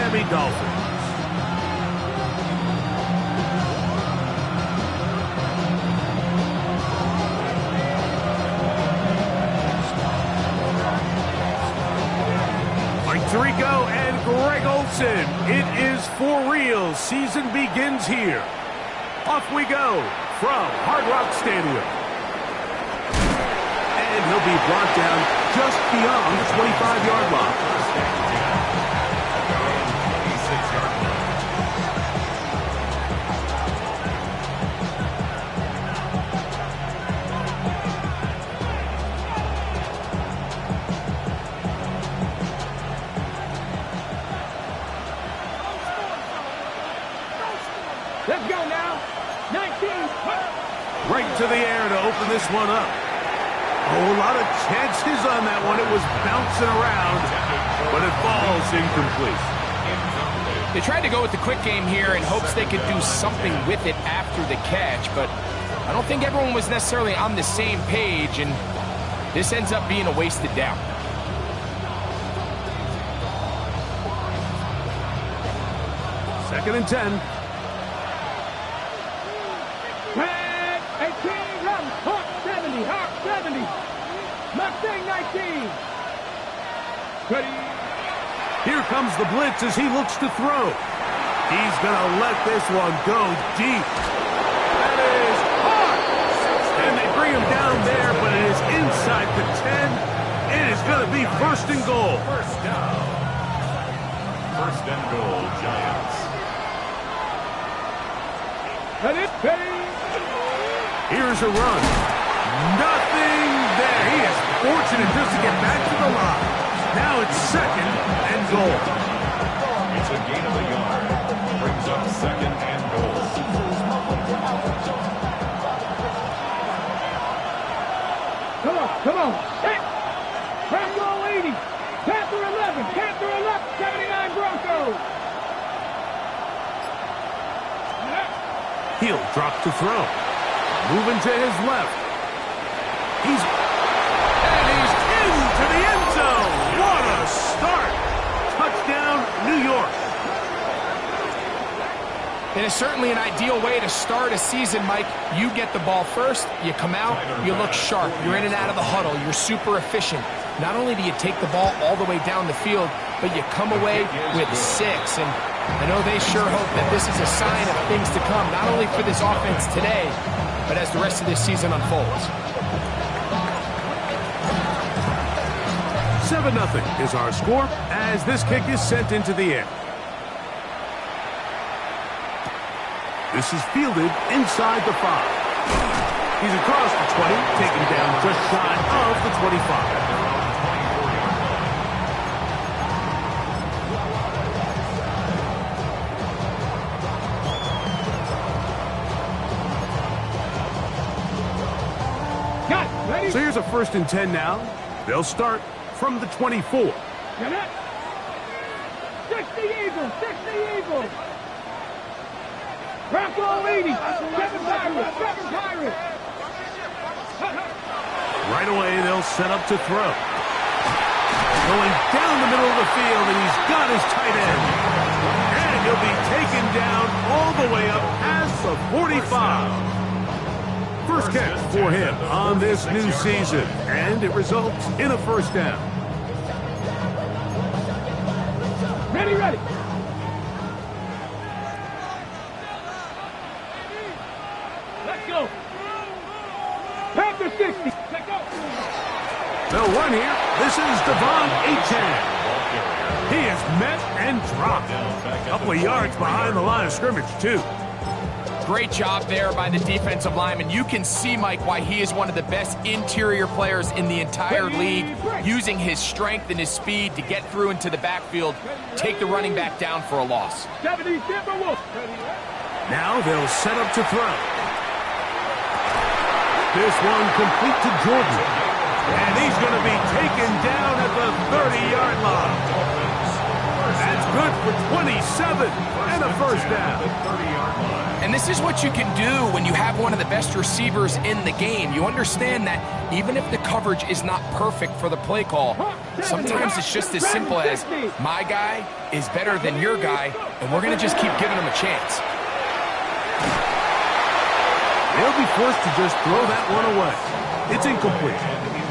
Miami Dolphins. Mike Tirico and Greg Olsen. It is for real. Season begins here. Off we go from Hard Rock Stadium. And he'll be brought down just beyond the 25-yard line. Let's go now. 19. Right to the air to open this one up. Oh, a lot of chances on that one. It was bouncing around, but it falls incomplete. They tried to go with the quick game here in hopes they could do something with it after the catch, but I don't think everyone was necessarily on the same page, and this ends up being a wasted down. Second and 10. Red 18, run, Hawk 70, Hawk 70. Mustang 19. Ready. Here comes the blitz as he looks to throw. He's going to let this one go deep. That is hard. And they bring him down there, but it is inside the 10. It is going to be first and goal. First down. First and goal, Giants. Ready, ready. Here's a run. Nothing there. He is fortunate just to get back to the line. Now it's second and goal. It's a gain of a yard. Brings up second and goal. Come on, come on. Hey. Bronco 80. Panther 11. Panther 11. 79 Broncos. He'll drop to throw. Moving to his left. He's into the end zone. What a start. Touchdown, New York. It is certainly an ideal way to start a season, Mike. You get the ball first, you come out, you look sharp, you're in and out of the huddle, you're super efficient. Not only do you take the ball all the way down the field, but you come away with 6. And I know they sure hope that this is a sign of things to come, not only for this offense today, but as the rest of this season unfolds. 7-0 is our score as this kick is sent into the air. This is fielded inside the 5. He's across the 20, taken down just shy of the 25. So here's a first and 10 now. They'll start from the 24. Get it. 60 Eagles. 60 Eagles. Bronco 80. 7 Pirates. 7 Pirates. Right away, they'll set up to throw. Going down the middle of the field, and he's got his tight end. And he'll be taken down all the way up past the 45. First catch for him on this new season, and it results in a first down. Ready, ready. Let's go. Panther 60. Let's go. They'll run here. This is Devon Achane. He is met and dropped. A couple of yards behind the line of scrimmage, too. Great job there by the defensive lineman. You can see, Mike, why he is one of the best interior players in the entire league, using his strength and his speed to get through into the backfield, take the running back down for a loss. 70 Timberwolves. Now they'll set up to throw. This one complete to Jordan. And he's going to be taken down at the 30-yard line. That's good for 27 and a first down. And this is what you can do when you have one of the best receivers in the game. You understand that even if the coverage is not perfect for the play call, sometimes it's just as simple as my guy is better than your guy, and we're going to just keep giving him a chance. They'll be forced to just throw that one away. It's incomplete.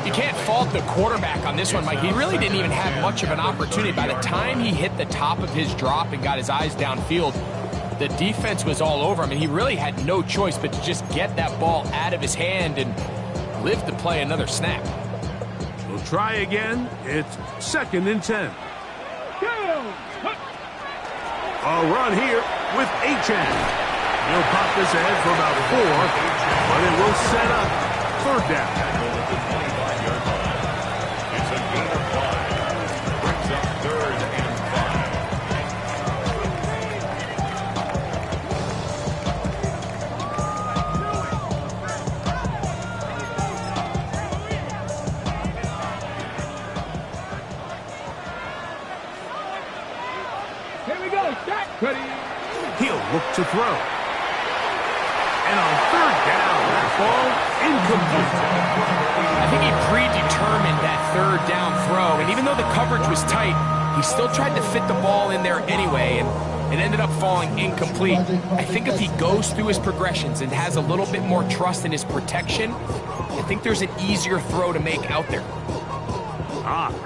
You can't fault the quarterback on this one, Mike. He really didn't even have much of an opportunity. By the time he hit the top of his drop and got his eyes downfield, the defense was all over him, and he really had no choice but to just get that ball out of his hand and live to play another snap. We'll try again. It's 2nd and 10. A run here with Achane. He'll pop this ahead for about 4, but it will set up 3rd down. It's a gain of 5. Brings up 3rd and 5. Here we go. Start. Ready. He'll look to throw. And on 3rd down, that ball incomplete. I think he predetermined that 3rd down throw, and even though the coverage was tight, he still tried to fit the ball in there anyway, and it ended up falling incomplete. I think if he goes through his progressions and has a little bit more trust in his protection, I think there's an easier throw to make out there.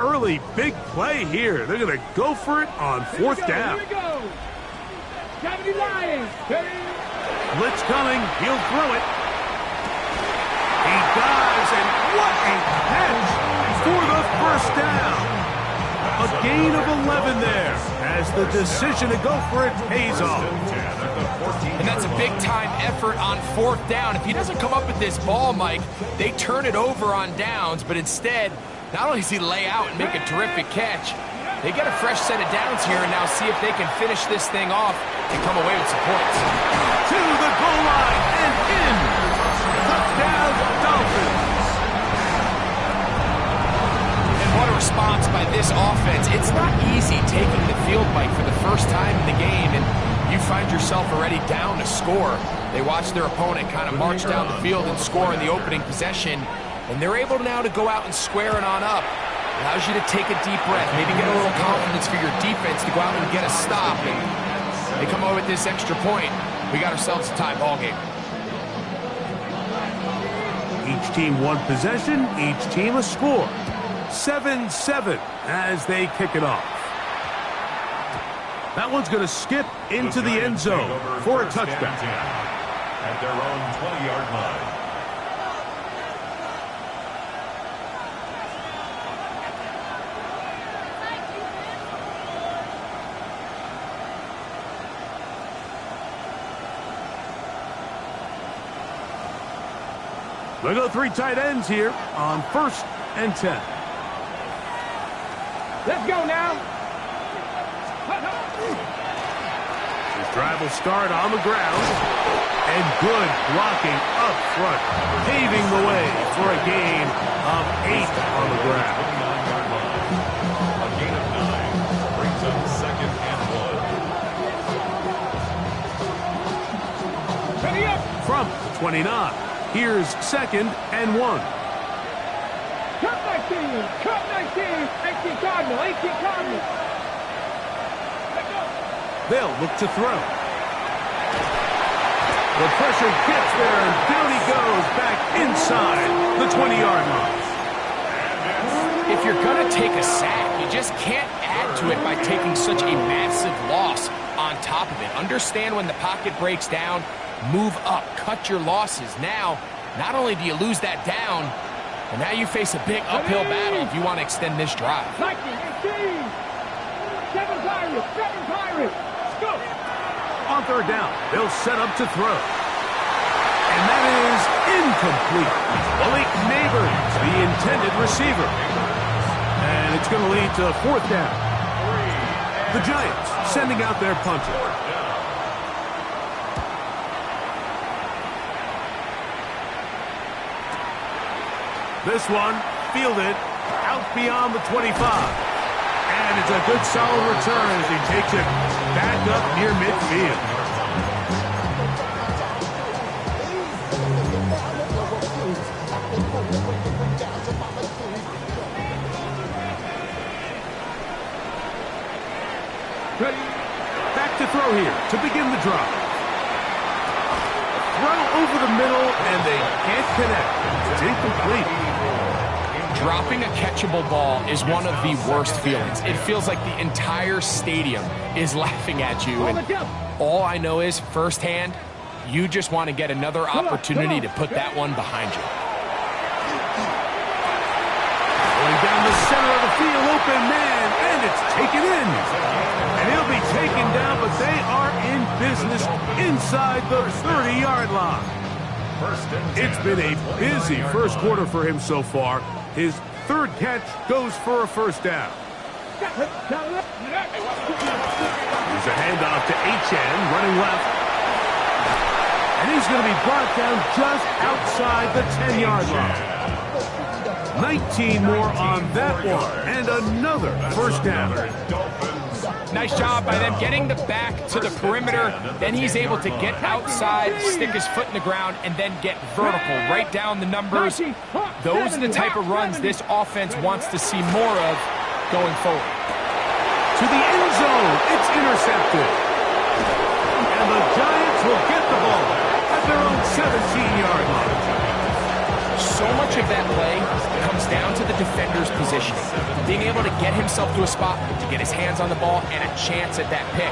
Early big play here. They're going to go for it on 4th down. Here we go. 70 Lions. Blitz coming. He'll throw it. He does, and what a catch for the 1st down. A gain of 11 there as the decision to go for it pays off. And that's a big-time effort on 4th down. If he doesn't come up with this ball, Mike, they turn it over on downs, but instead, not only does he lay out and make a terrific catch, they get a fresh set of downs here and now see if they can finish this thing off and come away with some points. To the goal line and in. Touchdown, Dolphins. And what a response by this offense. It's not easy taking the field, Mike, for the first time in the game, and you find yourself already down to score. They watch their opponent kind of march down the field and score in the opening possession, and they're able now to go out and square it on up. Allows you to take a deep breath, maybe get a little confidence for your defense to go out and get a stop, and they come away with this extra point. We got ourselves a tie ball game. Each team one possession, each team a score. 7-7 as they kick it off. That one's going to skip into the end zone for a touchdown. At their own 20-yard line. They go 3 tight ends here on 1st and 10. Let's go now. This drive will start on the ground. And good blocking up front, paving the way for a gain of 8 on the ground. 29-yard line. A gain of 9 brings up 2nd and 1. Ready up. From 29, here's 2nd and 1. Cut 19. Cut 19. 18 Cardinal. 18 Cardinal. Let's go. They'll look to throw. The pressure gets there, and down he goes back inside the 20-yard line. If you're going to take a sack, you just can't add to it by taking such a massive loss on top of it. Understand when the pocket breaks down, move up, cut your losses. Now, not only do you lose that down, but now you face a big uphill battle if you want to extend this drive. 19. 18. 7 Pirates. 7 Pirates. Let's go. On 3rd down, they'll set up to throw. And that is incomplete. Malik Neighbors, the intended receiver. And it's going to lead to 4th down. The Giants sending out their punter. This one fielded out beyond the 25. And it's a good solid return as he takes it back up near midfield. Back to throw here to begin the drive. Throw over the middle, and they can't connect. It's incomplete. Dropping a catchable ball is one of the worst feelings. It feels like the entire stadium is laughing at you. And all I know is, firsthand, you just want to get another opportunity to put that one behind you. Going down the center of the field, open man, and it's taken in. And he'll be taken down, but they are in business inside the 30-yard line. It's been a busy first quarter for him so far. His third catch goes for a first down. Here's a handoff to Achane, running left. And he's going to be brought down just outside the 10-yard line. 19 more on that one, and another first down. Nice job by them getting the back to the perimeter. Then he's able to get outside, stick his foot in the ground, and then get vertical right down the numbers. Those are the type of runs this offense wants to see more of going forward. To the end zone, it's intercepted. And the Giants will get the ball at their own 17-yard line. So much of that play comes down to the defender's positioning. Being able to get himself to a spot, to get his hands on the ball, and a chance at that pick.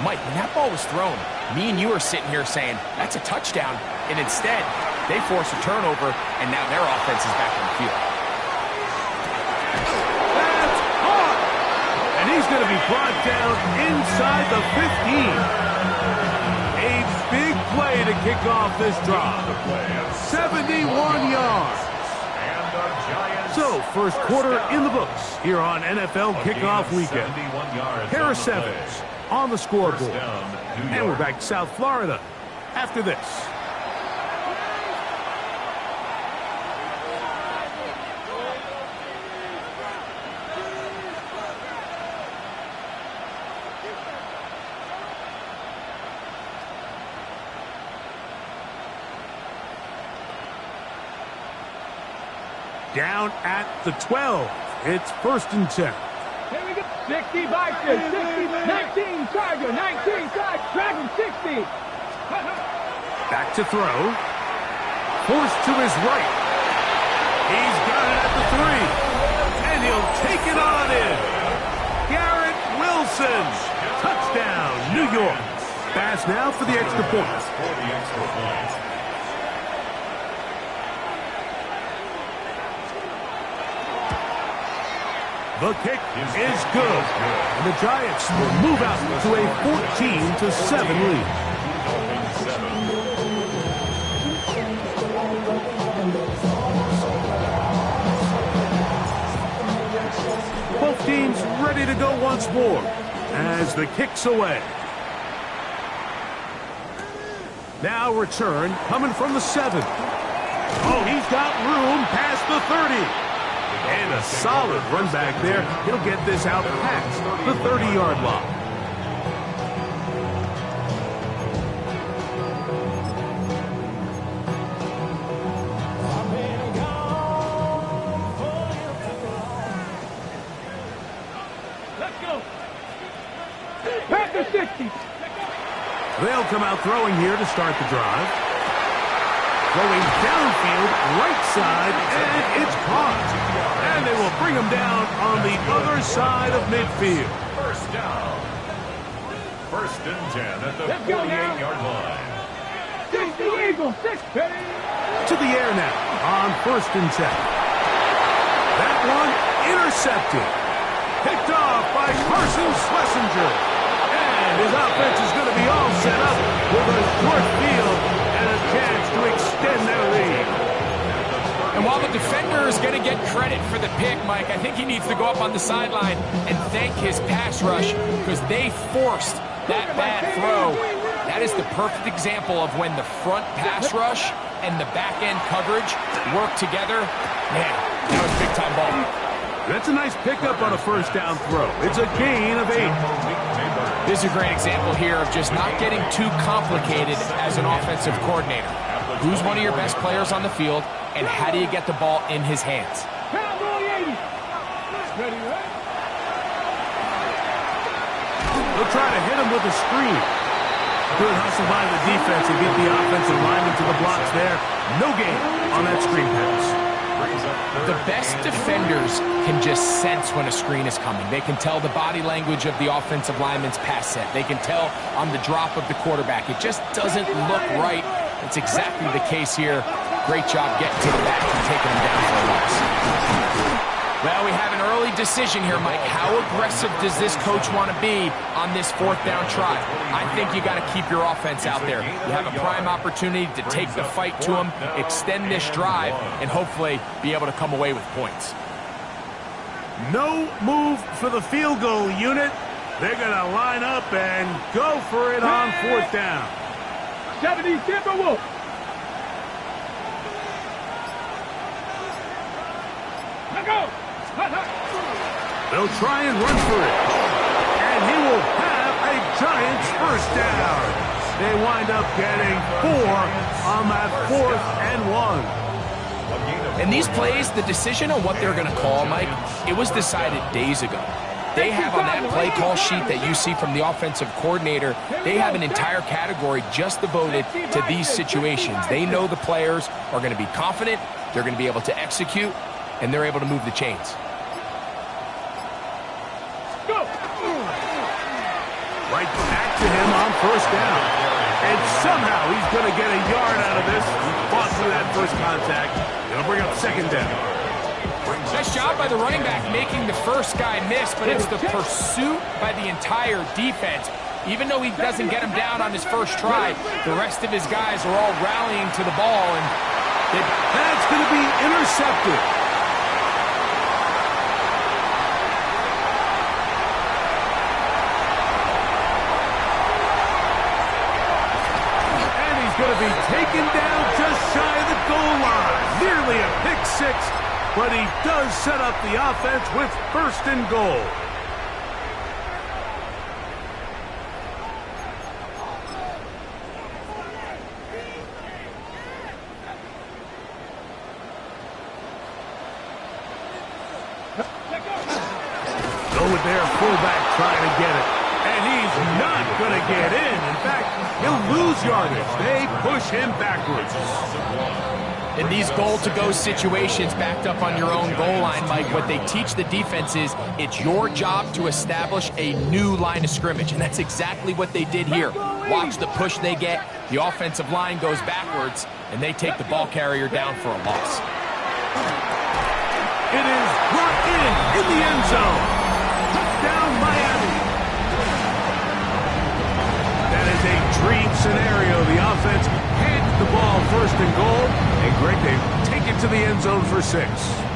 Mike, when that ball was thrown, me and you are sitting here saying, that's a touchdown. And instead, they force a turnover, and now their offense is back on the field. That's hard! And he's going to be brought down inside the 15. A big play to kick off this drive. 71 yards. So, first quarter in the books here on NFL Kickoff Weekend. Harris Evans on the scoreboard. And we're back to South Florida after this. Down at the 12. It's 1st and 10. Here we go. 60 Bison, 60, 19 Charger, 19 Charger, Dragon 60. Back to throw. Forced to his right. He's got it at the 3. And he'll take it on in. Garrett Wilson. Touchdown, New York. Pass now for the extra point. The kick is good. And the Giants will move out to a 14-7 lead. Both teams ready to go once more as the kick's away. Now return coming from the 7. Oh, he's got room past the 30. And a solid run back there. He'll get this out past the 30-yard line. Let's go. Packer 60. They'll come out throwing here to start the drive. Going downfield, right side, and it's caught. And they will bring him down on the other side of midfield. First down. 1st and 10 at the 48-yard line. 60 Eagles, 60. To the air now on 1st and 10. That one intercepted. Picked off by Carson Schlesinger. And his offense is going to be all set up with a short field and a chance to extend their lead. And while the defender is going to get credit for the pick, Mike, I think he needs to go up on the sideline and thank his pass rush because they forced that bad throw. That is the perfect example of when the front pass rush and the back-end coverage work together. Man, that was big-time ball. That's a nice pickup on a first down throw. It's a gain of 8. This is a great example here of just not getting too complicated as an offensive coordinator. Who's one of your best players on the field, and how do you get the ball in his hands? Cowboy 80. Ready, right? They'll try to hit him with a screen. Good hustle by the defense and beat the offensive lineman to the blocks there. No gain on that screen pass. The best defenders can just sense when a screen is coming. They can tell the body language of the offensive lineman's pass set. They can tell on the drop of the quarterback. It just doesn't look right. It's exactly the case here. Great job getting to the back and taking him down for a loss. Well, we have an early decision here, Mike. How aggressive does this coach want to be on this fourth down try? I think you got to keep your offense out there. You have a prime opportunity to take the fight to them, extend this drive, and hopefully be able to come away with points. No move for the field goal unit. They're going to line up and go for it on fourth down. 70 Timberwolves. Let go. They'll try and run for it. And he will have a Giants first down. They wind up getting 4 on that 4th and 1. And these plays, the decision on what they're going to call, Mike, it was decided days ago. They have on that play call sheet that you see from the offensive coordinator, they have an entire category just devoted to these situations. They know the players are going to be confident, they're going to be able to execute, and they're able to move the chains. Go. Right back to him on first down. And somehow he's going to get a yard out of this. He fought through that first contact. It'll bring up second down. Nice job by the running back making the first guy miss, but it's the pursuit by the entire defense. Even though he doesn't get him down on his first try, the rest of his guys are all rallying to the ball, and that's going to be intercepted. And he's going to be taken down just shy of the goal line. Nearly a pick six. But he does set up the offense with first and goal. Go with their fullback trying to get it. And he's not going to get in. In fact, he'll lose yardage. They push him backwards. In these goal-to-go situations backed up on your own goal line, Mike, what they teach the defense is it's your job to establish a new line of scrimmage, and that's exactly what they did here. Watch the push they get. The offensive line goes backwards, and they take the ball carrier down for a loss. It is brought in the end zone. Touchdown, Miami. That is a dream scenario. The offense hands the ball first and goal. And Greg, they take it to the end zone for 6.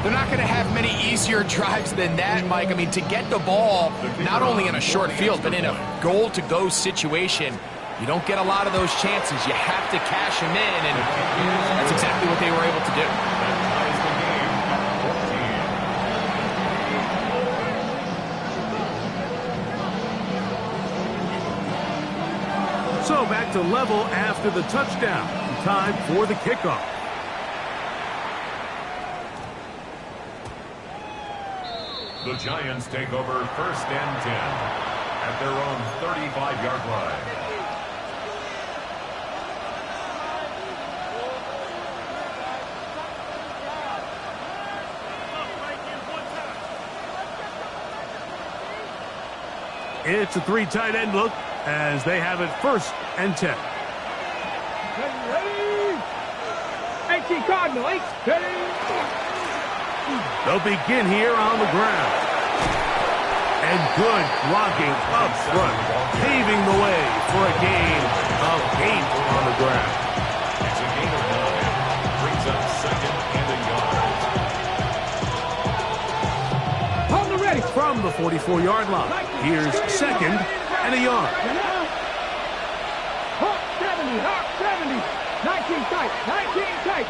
They're not going to have many easier drives than that, Mike. I mean, to get the ball, not only in a short field, but in a goal-to-go situation, you don't get a lot of those chances. You have to cash them in, and that's exactly what they were able to do. So back to level after the touchdown. Time for the kickoff. The Giants take over first and 10 at their own 35-yard line. It's a 3 tight end look as they have it first and 10. Ready. 18 Cardinal. 8. Ready. They'll begin here on the ground. And good blocking up front, paving the way for a gain of 8 on the ground. It's a gain of 9. Brings up second and a yard. Hold the ready. From the 44-yard line, here's second and a yard. Hawk 70. Hawk 70. 19 tight. 19 tight.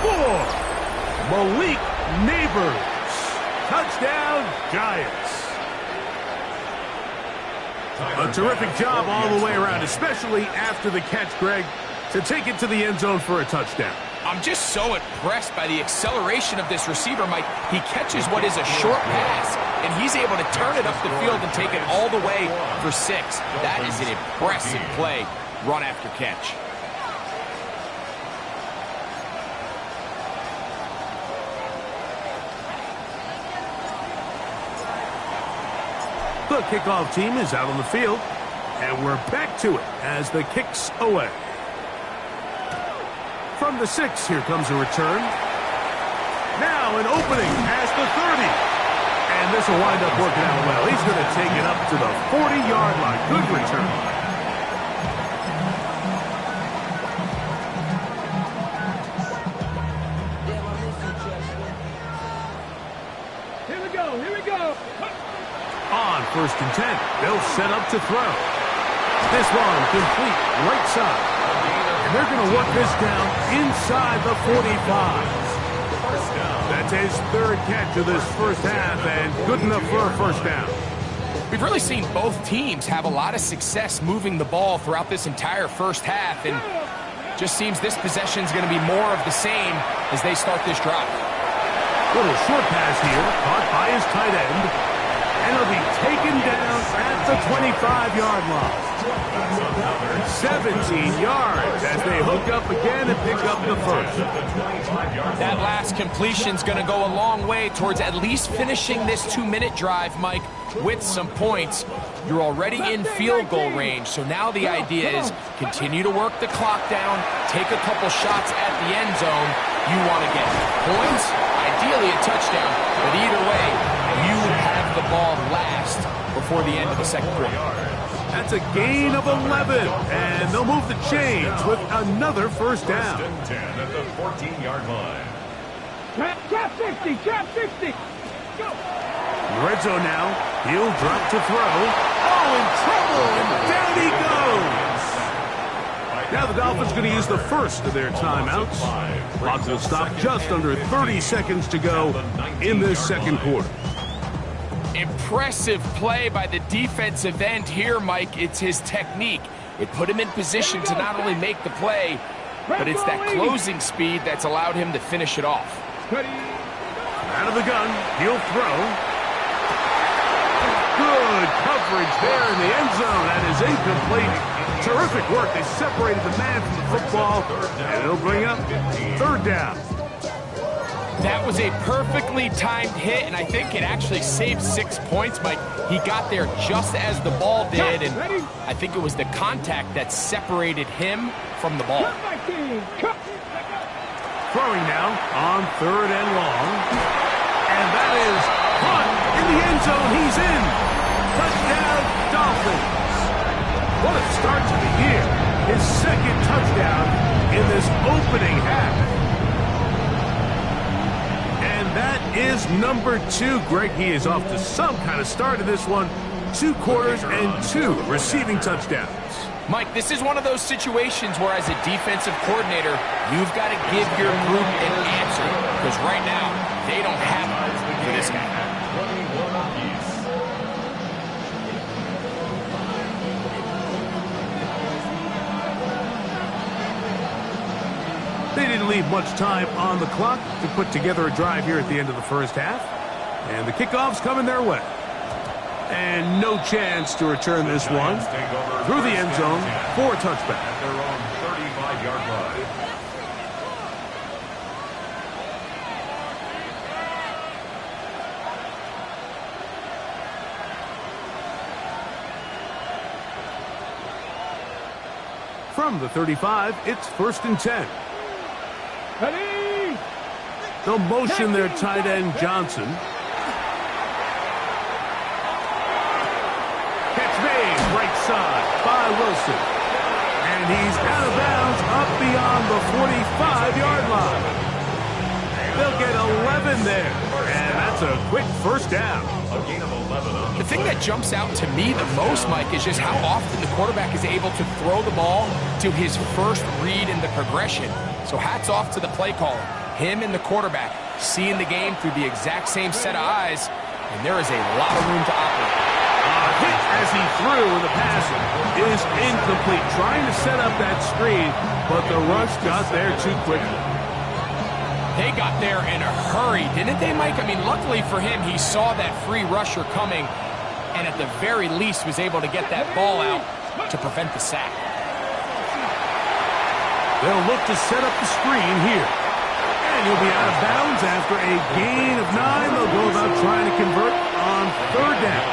score! Malik Neighbors. Touchdown, Giants. A terrific job all the way around, especially after the catch, Greg, to take it to the end zone for a touchdown. I'm just so impressed by the acceleration of this receiver, Mike. He catches what is a short pass, and he's able to turn it up the field and take it all the way for 6. That is an impressive play, run after catch. The kickoff team is out on the field, and we're back to it as the kick's away. From the 6, here comes a return. Now an opening past the 30. And this will wind up working out well. He's going to take it up to the 40-yard line. Good return. Here we go. On 1st and 10, they'll set up to throw. This one complete right side. And they're going to work this down inside the 45. That's his 3rd catch of this first half, and good enough for a first down. We've really seen both teams have a lot of success moving the ball throughout this entire first half, and just seems this possession is going to be more of the same as they start this drive. Little short pass here, caught by his tight end, and he'll be taken down at the 25-yard line. 17 yards as they hook up again and pick up the first. That last completion's going to go a long way towards at least finishing this 2-minute drive, Mike, with some points. You're already in field goal range, so now the idea is continue to work the clock down, take a couple shots at the end zone. You want to get points, ideally a touchdown, but either way, you have the ball last before the end of the second quarter. That's a gain of 11, and they'll move the chains with another first down. 10 at the 14-yard line. Trap 60, trap 60. Go. Red zone now. He'll drop to throw. Oh, in trouble, and down he goes. Now the Dolphins going to use the first of their timeouts. Clock will stop just under 30 seconds to go in this second quarter. Impressive play by the defensive end here, Mike. It's his technique. It put him in position to not only make the play, but it's that closing speed that's allowed him to finish it off. Out of the gun, he'll throw. Good coverage there in the end zone. That is incomplete. Terrific work. They separated the man from the football, and it'll bring up 3rd down. That was a perfectly timed hit, and I think it actually saved 6 points, Mike. He got there just as the ball did, and I think it was the contact that separated him from the ball. Throwing now on 3rd and long. And that is caught in the end zone. He's in. Touchdown, Dolphins. What a start to the year. His 2nd touchdown in this opening half. That is number 2. Greg, he is off to some kind of start in this one. 2 quarters and 2 receiving touchdowns. Mike, this is one of those situations where as a defensive coordinator, you've got to give your group an answer. Because right now, they don't have it for this guy. They didn't leave much time on the clock to put together a drive here at the end of the first half. And the kickoff's coming their way. And no chance to return this one through the end zone for a touchback. At their own 35-yard line. From the 35, it's 1st and 10. Ready? They'll motion their tight end, Johnson. Catch made, right side by Wilson. And he's out of bounds up beyond the 45-yard line. They'll get 11 there. And that's a quick first down. A gain of 11. The thing that jumps out to me the most, Mike, is just how often the quarterback is able to throw the ball to his first read in the progression. So hats off to the play caller. Him and the quarterback seeing the game through the exact same set of eyes, and there is a lot of room to operate. Hit as he threw, and the pass is incomplete. Trying to set up that screen, but the rush got there too quickly. They got there in a hurry, didn't they, Mike? I mean, luckily for him, he saw that free rusher coming, and at the very least was able to get that ball out to prevent the sack. They'll look to set up the screen here. And he'll be out of bounds after a gain of 9. They'll go about trying to convert on 3rd down.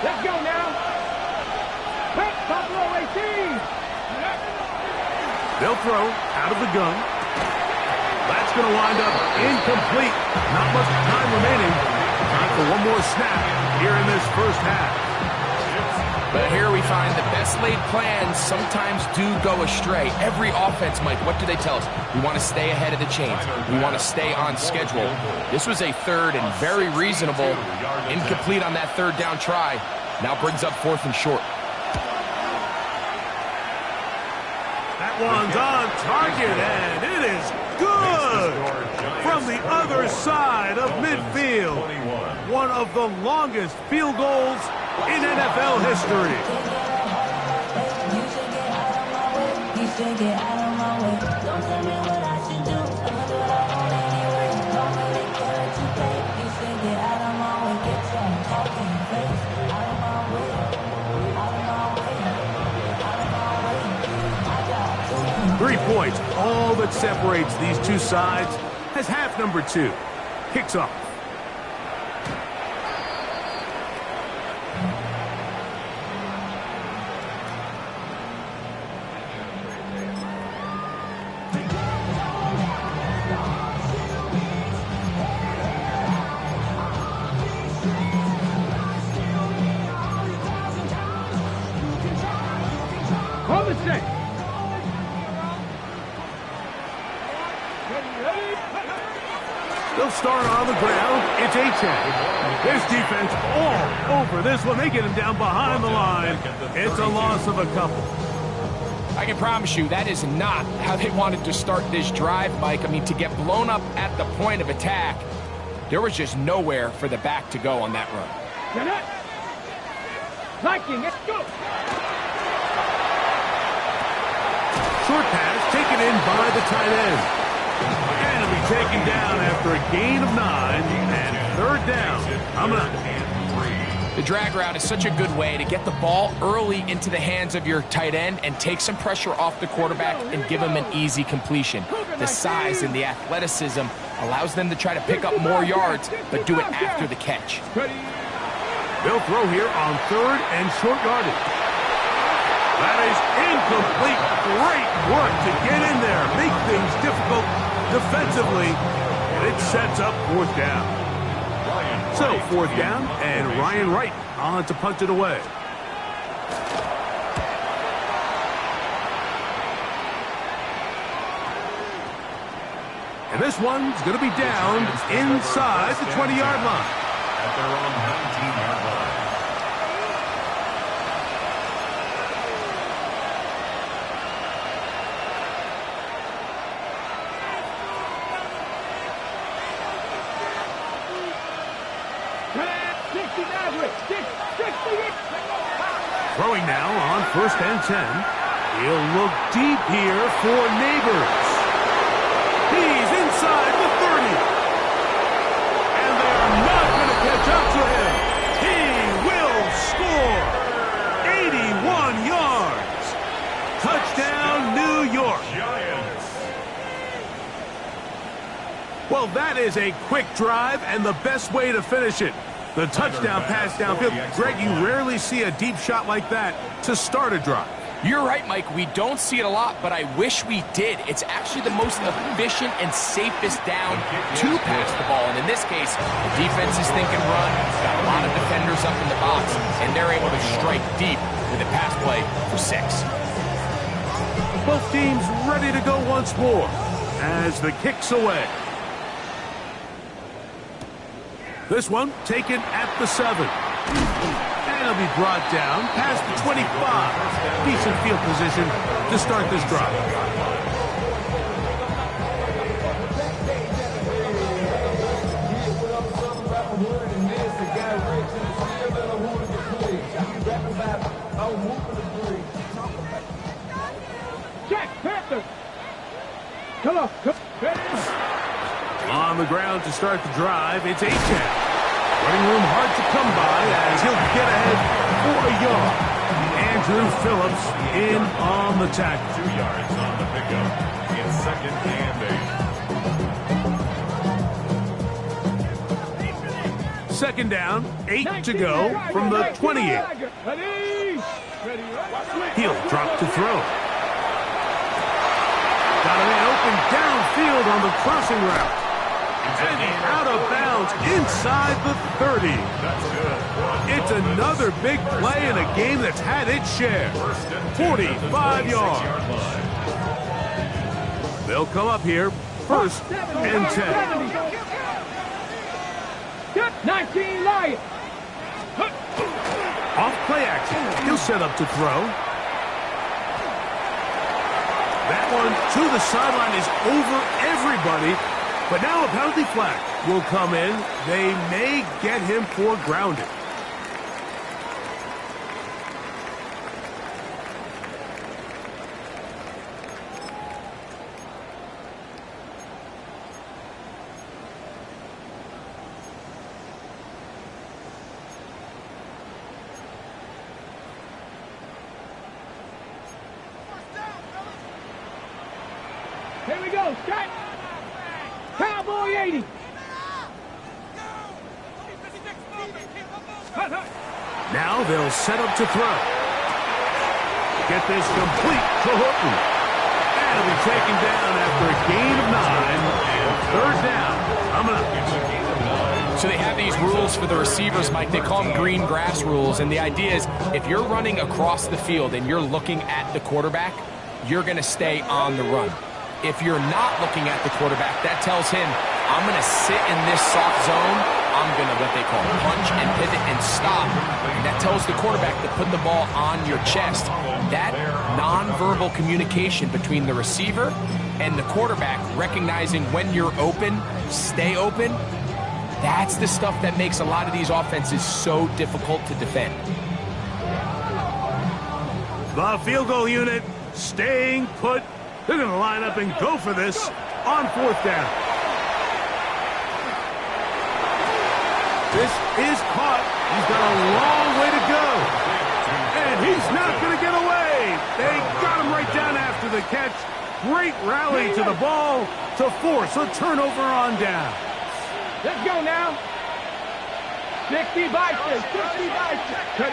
Let's go now. Quick, Buffalo 18. They'll throw out of the gun. That's going to wind up incomplete. Not much time remaining. Time for one more snap here in this first half. But here we find the best laid plans sometimes do go astray. Every offense, Mike, what do they tell us? We want to stay ahead of the chains. We want to stay on schedule. This was a 3rd and very reasonable. Incomplete on that 3rd down try. Now brings up 4th and short. That one's on target, and it is good from the other side of midfield. One of the longest field goals in NFL history. Three points, all that separates these two sides, as half number 2 kicks off. Hold the set. They'll start on the ground. It's Achane. This defense all over this one. They get him down behind the line. It's a loss of a couple. I can promise you that is not how they wanted to start this drive, Mike. I mean, to get blown up at the point of attack, there was just nowhere for the back to go on that run. You're not. Liking, let's go. Short pass taken in by the tight end. And it'll be taken down after a gain of 9 and 3rd down. Coming up. The drag route is such a good way to get the ball early into the hands of your tight end and take some pressure off the quarterback and give him an easy completion. The size and the athleticism allows them to try to pick up more yards, but do it after the catch. They'll throw here on 3rd and short yardage. That is incomplete. Great work to get in there, make things difficult defensively, and it sets up 4th down. So 4th down, and Ryan Wright on to punt it away. And this one's going to be down inside the 20-yard line. At their own 19-yard line. Throwing now on 1st and 10. He'll look deep here for Neighbors. He's inside the 30. And they are not going to catch up to him. He will score. 81 yards. Touchdown, New York. Giants. Well, that is a quick drive and the best way to finish it. The touchdown pass downfield. Greg, you rarely see a deep shot like that to start a drive. You're right, Mike. We don't see it a lot, but I wish we did. It's actually the most efficient and safest down to pass the ball. And in this case, the defense is thinking run, got a lot of defenders up in the box, and they're able to strike deep with a pass play for 6. Both teams ready to go once more as the kick's away. This one taken at the 7. And it'll be brought down past the 25. Decent field position to start this drive. Jack Panther. Come on. On the ground to start the drive, it's Achane. Running room hard to come by as he'll get ahead for a yard. Andrew Phillips in on the tackle. 2 yards on the pickup. It's 2nd and 8. Second down, 8 to go from the 28. He'll drop to throw. Got a man open downfield on the crossing route. And he's out of bounds inside the 30. That's good. It's another big play in a game that's had its share. 45 yards. They'll come up here, 1st and 10. 19 Lions. Off play action. He'll set up to throw. That one to the sideline is over everybody. But now a penalty flag will come in. They may get him for grounding. Here we go, Scott. Cowboy 80. Now they'll set up to throw. Get this complete to Horton. And he'll be taken down after a gain of 9. And 3rd down. Coming up. So they have these rules for the receivers, Mike. They call them green grass rules. And the idea is if you're running across the field and you're looking at the quarterback, you're going to stay on the run. If you're not looking at the quarterback, that tells him, I'm going to sit in this soft zone. I'm going to, what they call, punch and pivot and stop. And that tells the quarterback to put the ball on your chest. That nonverbal communication between the receiver and the quarterback, recognizing when you're open, stay open, that's the stuff that makes a lot of these offenses so difficult to defend. The field goal unit staying put. They're going to line up and go for this on 4th down. This is caught. He's got a long way to go. And he's not going to get away. They got him right down after the catch. Great rally to the ball to force a turnover on down. Let's go now. 60 by 6. 60 by 6.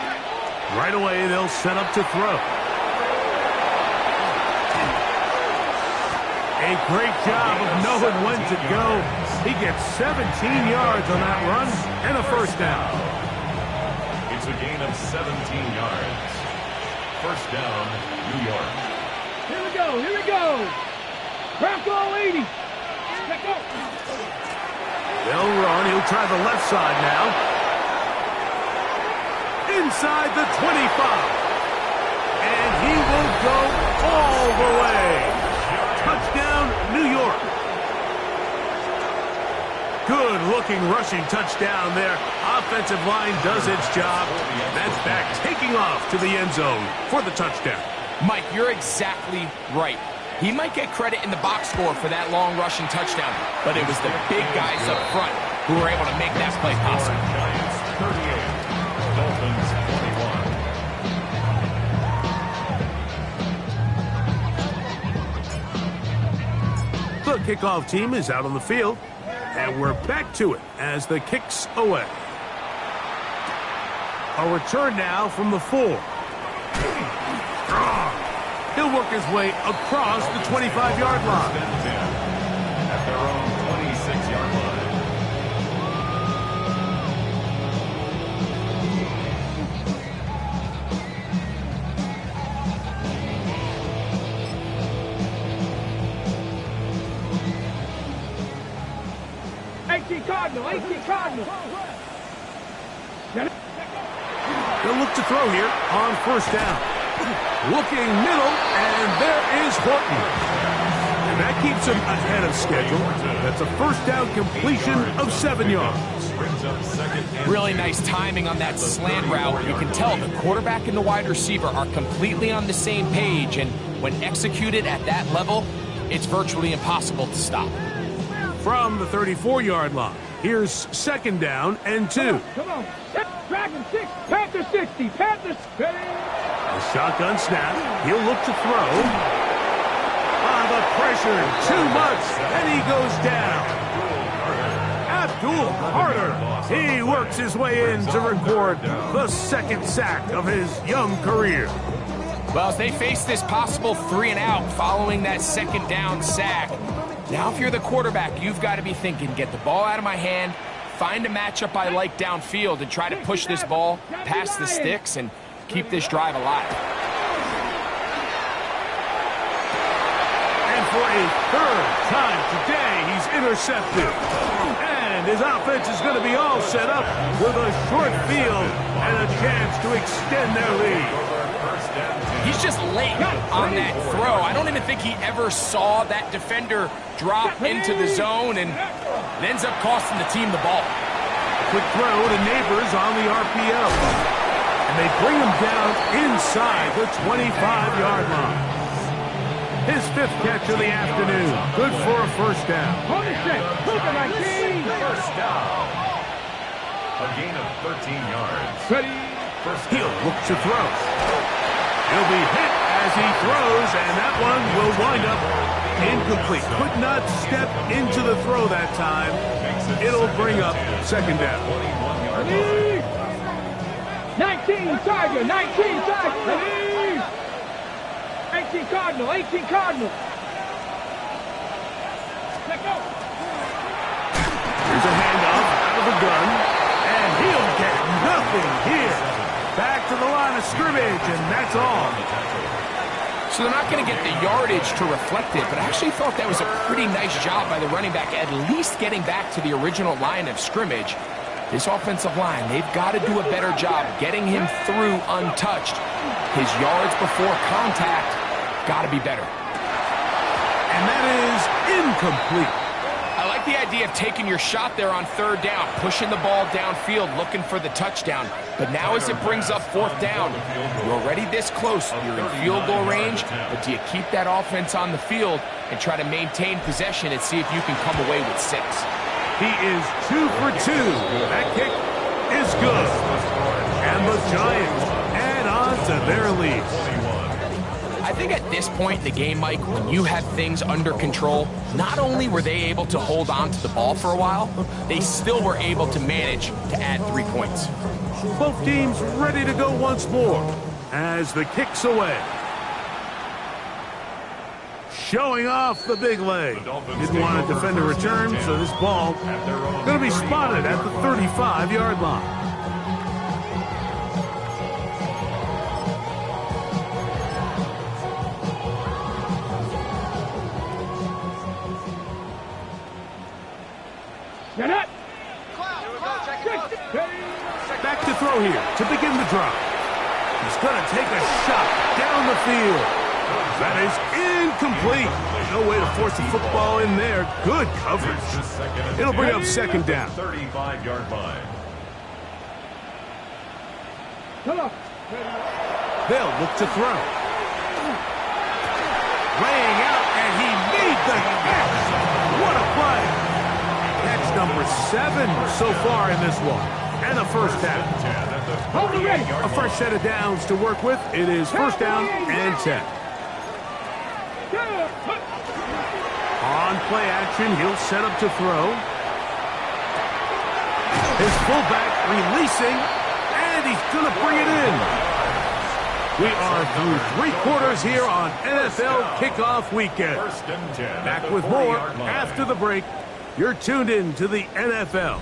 Right away, they'll set up to throw. A great job of knowing when to go. He gets 17 yards on that run and a 1st down. It's a gain of 17 yards. 1st down, New York. Here we go. Here we go. Bronco 80. Let's go. They'll run. He'll try the left side now. Inside the 25. And he will go all the way. Touchdown, New York. Good-looking rushing touchdown there. Offensive line does its job. That's back taking off to the end zone for the touchdown. Mike, you're exactly right. He might get credit in the box score for that long rushing touchdown, but it was the big guys up front who were able to make that play possible. Giants 38, Dolphins 21. The kickoff team is out on the field, and we're back to it as the kick's away. A return now from the 4. He'll work his way across the 25-yard line. At their own 26-yard line. 18 Cardinal, 18 Cardinal. They'll look to throw here on first down. Looking middle, and there is Horton. And that keeps him ahead of schedule. That's a first down completion of 7 yards. Really nice timing on that slant route. You can tell the quarterback and the wide receiver are completely on the same page, and when executed at that level, it's virtually impossible to stop. From the 34-yard line, here's second down and 2. Come on. Dragon 6, Panther 60, Panther 60. A shotgun snap. He'll look to throw. The pressure, too much, and he goes down. Abdul Carter, he works his way in to record the second sack of his young career. Well, as they face this possible 3-and-out following that second down sack, now if you're the quarterback, you've got to be thinking, get the ball out of my hand, find a matchup I like downfield, and try to push this ball past the sticks and keep this drive alive. For a third time today, he's intercepted. And his offense is going to be all set up with a short field and a chance to extend their lead. He's just late on that throw. I don't even think he ever saw that defender drop into the zone, and it ends up costing the team the ball. Quick throw to Neighbors on the RPO. And they bring him down inside the 25-yard line. His fifth catch of the afternoon. Good for a first down. First down. A gain of 13 yards. Ready. He'll look to throw. He'll be hit as he throws, and that one will wind up incomplete. Could not step into the throw that time. It'll bring up second down. 19 Tiger, 19 Tiger. 18 Cardinal, 18 Cardinal. Let go. Here's a handoff out of the gun, and he'll get nothing here. Back to the line of scrimmage, and that's all. So they're not going to get the yardage to reflect it, but I actually thought that was a pretty nice job by the running back, at least getting back to the original line of scrimmage. This offensive line, they've got to do a better job getting him through untouched. His yards before contact got to be better. And that is incomplete. I like the idea of taking your shot there on third down, pushing the ball downfield, looking for the touchdown. But now as it brings up fourth down, you're already this close. You're in field goal range, but do you keep that offense on the field and try to maintain possession and see if you can come away with 6? He is 2 for 2. That kick is good. And the Giants add on to their lead. I think at this point in the game, Mike, when you have things under control, not only were they able to hold on to the ball for a while, they still were able to manage to add 3 points. Both teams ready to go once more as the kick's away. Showing off the big leg. Didn't want to defend a return, so this ball going to be spotted at the 35-yard line. Back to throw here to begin the drive. He's going to take a shot down the field. That is incomplete. No way to force the football in there. Good coverage. It'll bring up second down. 35-yard line. They'll look to throw. Laying out, and he made the catch. What a play. Catch number 7 so far in this one. And a first down. A fresh set of downs to work with. It is first down and 10. On play action, he'll set up to throw. His fullback releasing, and he's going to bring it in. We are through 3 quarters here on NFL Kickoff Weekend. Back with more after the break. You're tuned in to the NFL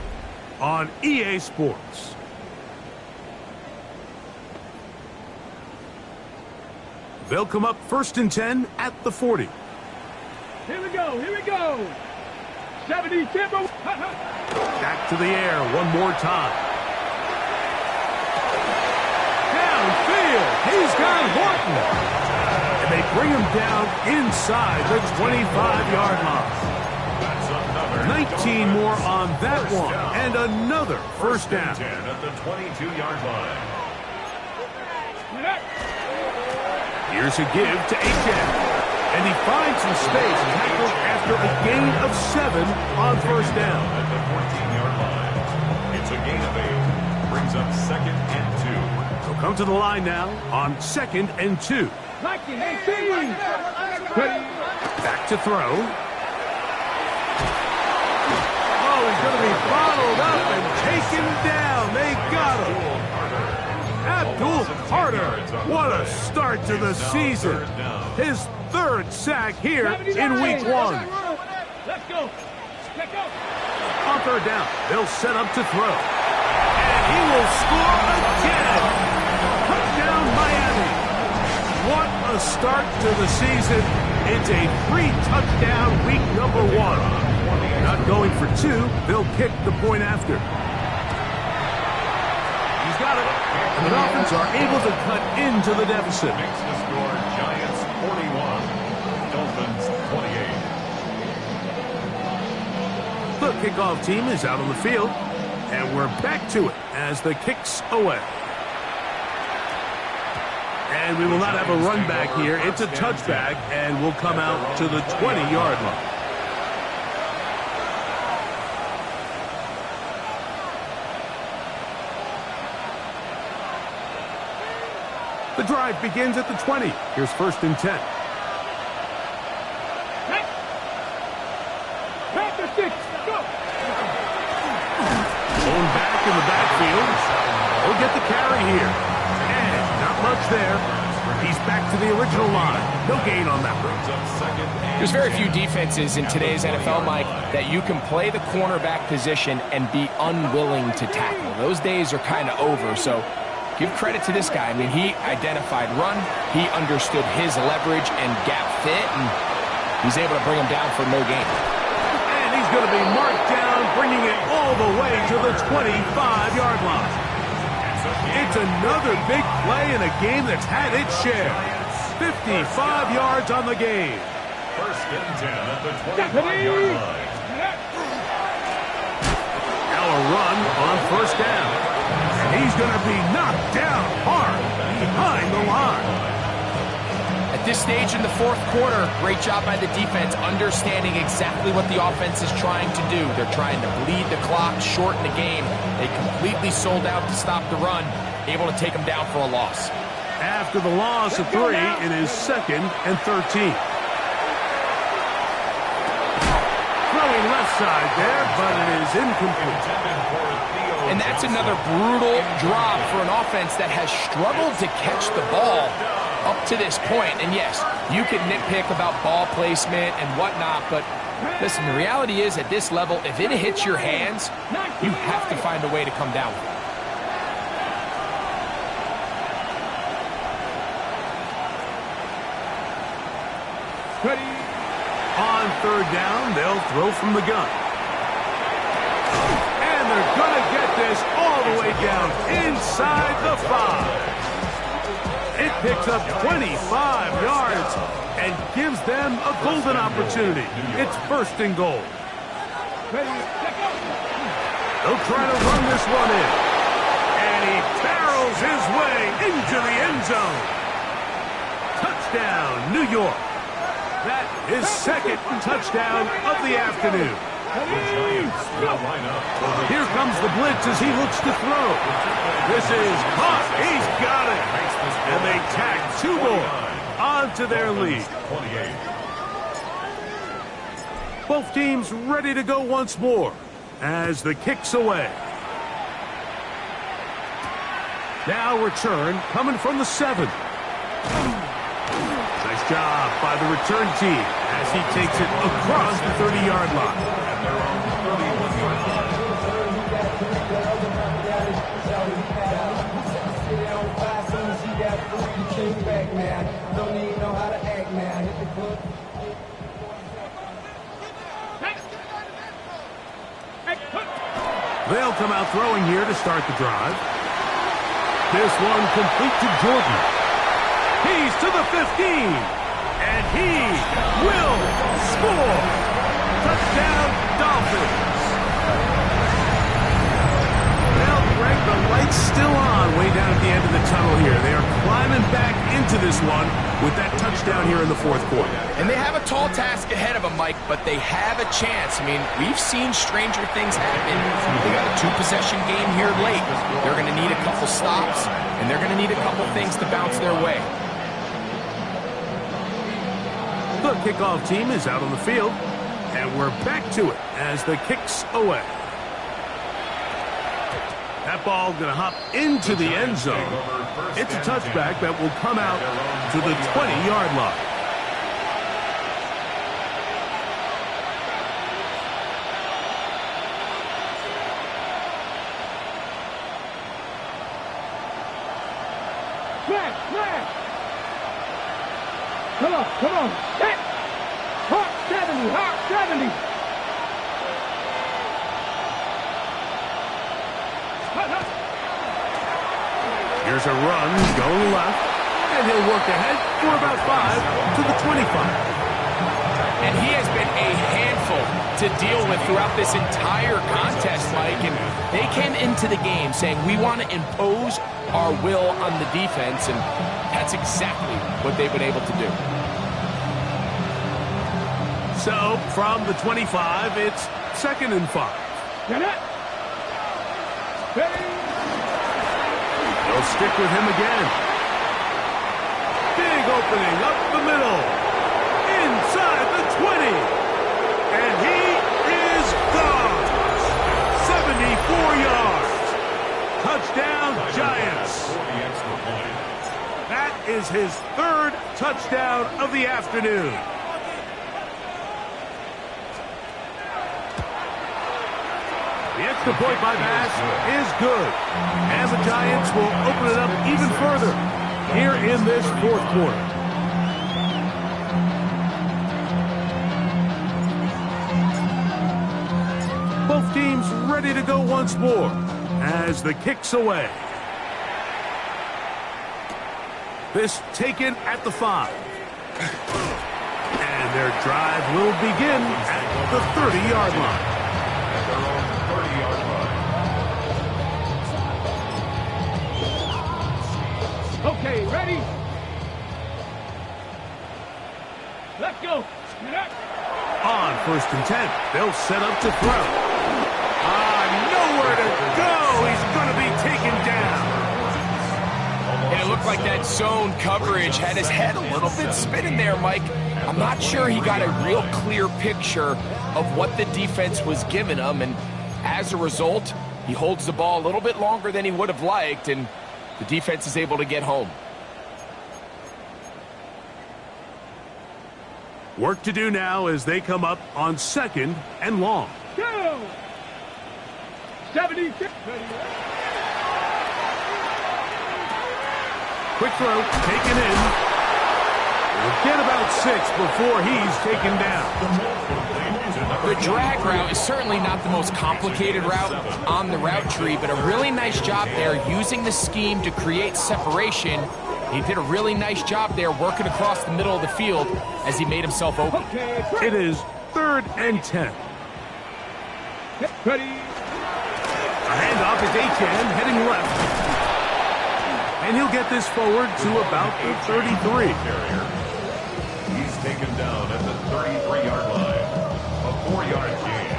on EA Sports. They'll come up first and 10 at the 40. Here we go, here we go. 70 Timber. Back to the air one more time. Downfield. He's got Horton. And they bring him down inside the 25-yard line. 19 more on that one. And another first down. 10 at the 22-yard line. Here's a give to Achane. And he finds some space tackled after a gain of 7 on first down. At the 14-yard line. It's a gain of 8. Brings up 2nd and 2. He'll come to the line now on 2nd and 2. Back to throw. Oh, he's going to be bottled up and taken down. They got him. Abdul Carter. What a start to the season. His 3rd sack here in week 1. Let's go. Let's go. On 3rd down, they'll set up to throw. And he will score again. Touchdown, Miami. What a start to the season. It's a 3-touchdown week number 1. Not going for 2, they'll kick the point after. He's got it. And the Dolphins are able to cut into the deficit. Makes the score Giants 41, Dolphins 28. The kickoff team is out on the field, and we're back to it as the kick's away. And we will not have a run back here. It's a touchback, and we'll come out to the 20-yard line. The drive begins at the 20. Here's 1st and 10. Going back in the backfield. He'll get the carry here. And not much there. He's back to the original line. No gain on that one. There's very few defenses in today's NFL, Mike, that you can play the cornerback position and be unwilling to tackle. Those days are kind of over, so give credit to this guy. I mean, he identified run, he understood his leverage and gap fit, and he's able to bring him down for no gain. And he's going to be marked down, bringing it all the way to the 25-yard line. It's another big play in a game that's had its share. 55 yards on the game. 1st and 10 at the 25-yard line. Now a run on 1st down. And he's going to be knocked down hard behind the line. At this stage in the 4th quarter, great job by the defense understanding exactly what the offense is trying to do. They're trying to bleed the clock, shorten the game. They completely sold out to stop the run, able to take them down for a loss. After the loss of 3, it is 2nd and 13. Throwing left side there, but it is incomplete. And that's another brutal drop for an offense that has struggled to catch the ball up to this point. And yes, you can nitpick about ball placement and whatnot, but listen, the reality is at this level, if it hits your hands, you have to find a way to come down with it. On 3rd down, they'll throw from the gun. And they're going to get this all the way down inside the 5. It picks up 25 yards and gives them a golden opportunity. It's 1st and goal. They'll try to run this one in. And he barrels his way into the end zone. Touchdown, New York. That is 2nd touchdown of the afternoon. Here comes the blitz as he looks to throw. This is caught. He's got it. And they tack 2 more onto their lead. Both teams ready to go once more as the kick's away. Now return coming from the 7. Nice job by the return team as he takes it across the 30-yard line. At their own 31-yard line. They'll come out throwing here to start the drive. This one complete to Jordan. He's to the 15. And he will score. Touchdown, Dolphins. Well, Greg, the light's still on way down at the end of the tunnel here. They are climbing back into this one with that touchdown here in the fourth quarter. And they have a tall task ahead of them, Mike, but they have a chance. I mean, we've seen stranger things happen. They got a two-possession game here late. They're going to need a couple stops, and they're going to need a couple things to bounce their way. The kickoff team is out on the field, and we're back to it as the kick's away. That ball going to hop into the end zone. It's a touchback that will come out to the 20-yard line. Flash! Come on. Set! Hawk 70! Here's a run going left, and he'll work ahead for about 5 to the 25. And he has been a handful to deal with throughout this entire contest, Mike. And they came into the game saying, we want to impose our will on the defense, and that's exactly what they've been able to do. So, from the 25, it's 2nd and 5. Get it! Ready? They'll stick with him again. Big opening up the middle. Inside the 20. And he is gone. 74 yards. Touchdown, Giants. That is his 3rd touchdown of the afternoon. The extra point by pass is good. And the Giants will open it up even further here in this fourth quarter. Both teams ready to go once more as the kick's away. This taken at the 5. And their drive will begin at the 30-yard line. Okay, ready? Let's go. Get up. On 1st and 10, they'll set up to throw. Nowhere to go. He's going to be taken down. And it looked like that zone coverage had his head a little bit spinning there, Mike. I'm not sure he got a real clear picture of what the defense was giving him, and as a result, he holds the ball a little bit longer than he would have liked, and the defense is able to get home. Work to do now as they come up on 2nd and long. Go! 76. Quick throw, taken in. We'll get about 6 before he's taken down. The drag route is certainly not the most complicated route on the route tree, but a really nice job there using the scheme to create separation. He did a really nice job there working across the middle of the field as he made himself open. It is 3rd and 10. Ready? A handoff is Achane heading left. And he'll get this forward to about the 33. He's taken down at the 33-yard line. A 4-yard gain.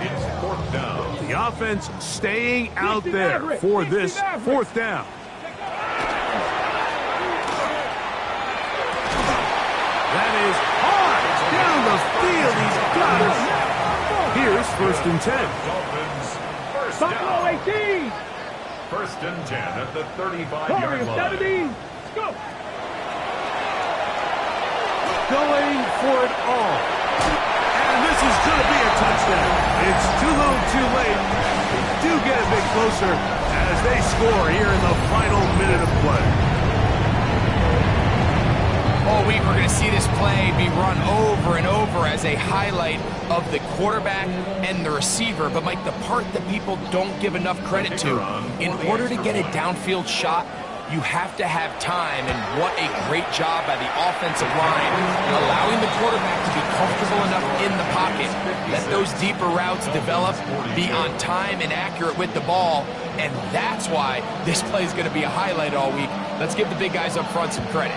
It's 4th down. The offense staying out there for this 4th down. That is hard down the field. He's got it. Here's 1st and 10. Dolphins, 1st Buffalo down. 18. 1st and 10 at the 35-yard line. 70. Go. Going for it all. And this is going to be a touchdown. It's too little too late. They do get a bit closer as they score here in the final minute of play. All week we're going to see this play be run over and over as a highlight of the quarterback and the receiver. But, Mike, the part that people don't give enough credit to, in order to get a downfield shot, you have to have time, and what a great job by the offensive line, allowing the quarterback to be comfortable enough in the pocket, let those deeper routes develop, be on time and accurate with the ball, and that's why this play is going to be a highlight all week. Let's give the big guys up front some credit.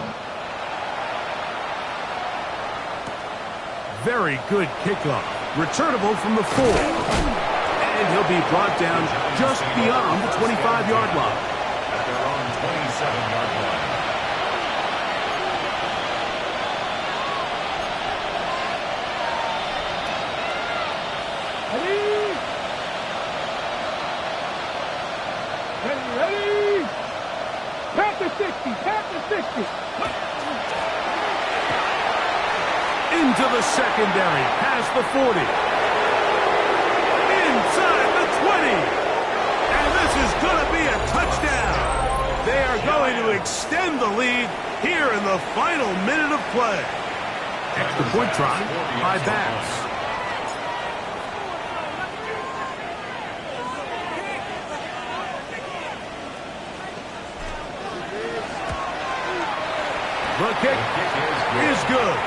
Very good kickoff. Returnable from the 4. And he'll be brought down just beyond the 25-yard line. At their own 27-yard line. Ready? Past the 60, past the 60. Into the secondary, past the 40. Inside the 20. And this is going to be a touchdown. They are going to extend the lead here in the final minute of play. Extra point try by Bass. The kick is good.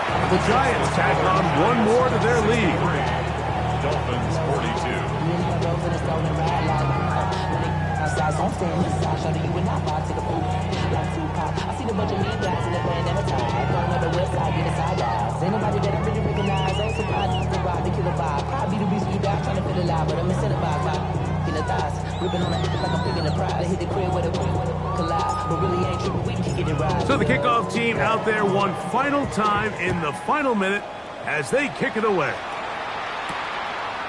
The Giants tack on one more to their lead. Dolphins 42. So the kickoff team out there one final time in the final minute as they kick it away.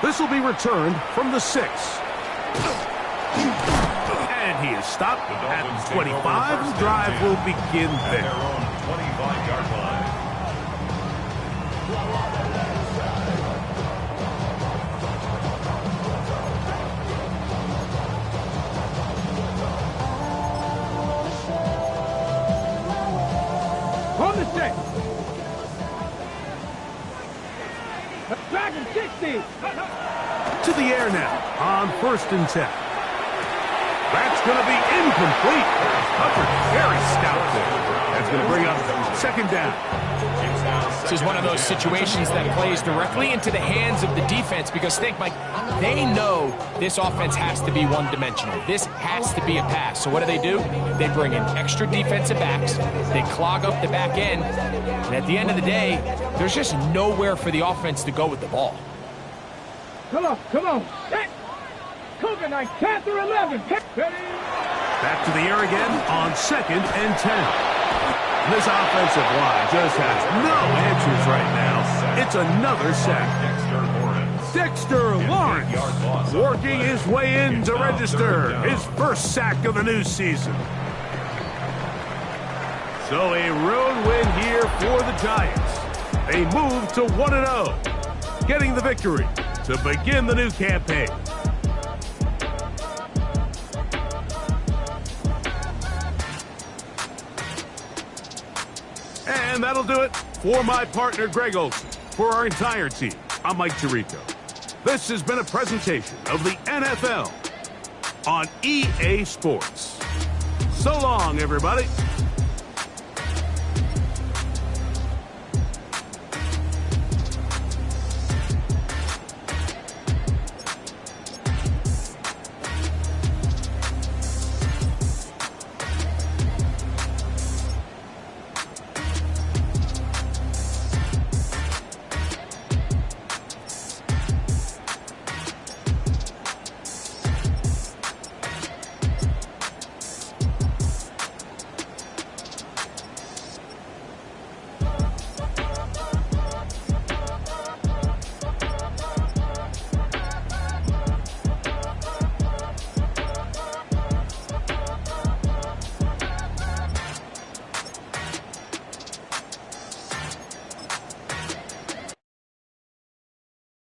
This will be returned from the 6. And he is stopped at the 25. The drive will begin there. Their own 25-yard line. On the 6. Dragon 60. To the air now on 1st and 10. That's going to be incomplete. Covered very stout there. That's going to bring up 2nd down. This is one of those situations that plays directly into the hands of the defense because, think, Mike, they know this offense has to be one-dimensional. This has to be a pass. So what do? They bring in extra defensive backs. They clog up the back end. And at the end of the day, there's just nowhere for the offense to go with the ball. Come on. Set. Cougar Knight, Panther 11. Ready? Back to the air again on 2nd and 10. This offensive line just has no answers right now. It's another sack. Dexter Lawrence working his way in to register his first sack of the new season. So a road win here for the Giants. They move to 1-0, getting the victory to begin the new campaign. And that'll do it for my partner, Greg Olsen. For our entire team, I'm Mike Tirico. This has been a presentation of the NFL on EA Sports. So long, everybody.